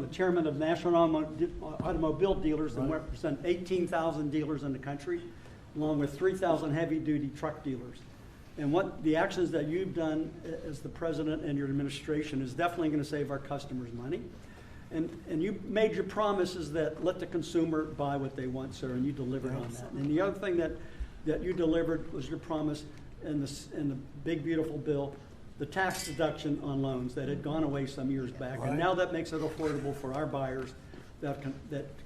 the chairman of National Automobile Dealers and represent 18,000 dealers in the country, along with 3,000 heavy-duty truck dealers. And what the actions that you've done as the president and your administration is definitely going to save our customers money. And you made your promises that let the consumer buy what they want, sir, and you delivered on that. And the other thing that you delivered was your promise in the big, beautiful bill, the tax deduction on loans that had gone away some years back. Right. And now that makes it affordable for our buyers that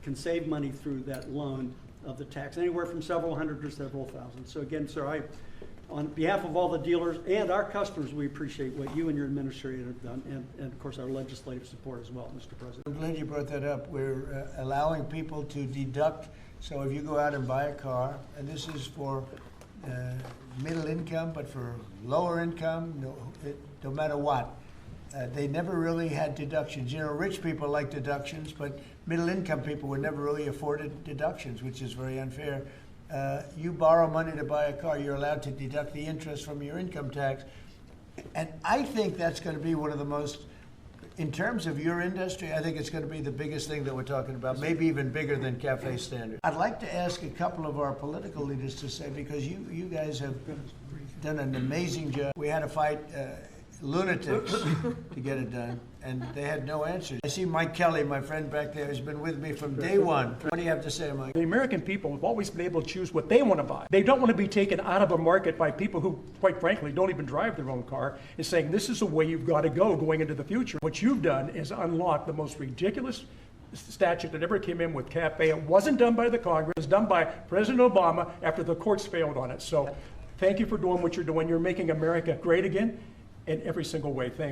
can save money through that loan of the tax, anywhere from several hundred to several thousand. So again, sir, on behalf of all the dealers and our customers, we appreciate what you and your administration have done, and of course our legislative support as well, Mr. President. I'm glad you brought that up. We're allowing people to deduct. So if you go out and buy a car, and this is for middle income, but for lower income, no matter what, they never really had deductions. You know, rich people like deductions, but middle income people were never really afforded deductions, which is very unfair. You borrow money to buy a car, you're allowed to deduct the interest from your income tax. And I think that's going to be one of the most, in terms of your industry, I think it's going to be the biggest thing that we're talking about, maybe even bigger than CAFE standards. I'd like to ask a couple of our political leaders to say, because you guys have done an amazing job. We had to fight lunatics to get it done, and they had no answers. I see Mike Kelly, my friend back there, has been with me from day one. What do you have to say, Mike? The American people have always been able to choose what they want to buy. They don't want to be taken out of a market by people who, quite frankly, don't even drive their own car, and saying this is the way you've got to go going into the future. What you've done is unlock the most ridiculous statute that ever came in with CAFE. It wasn't done by the Congress. It was done by President Obama after the courts failed on it. So thank you for doing what you're doing. You're making America great again in every single way. Thank you.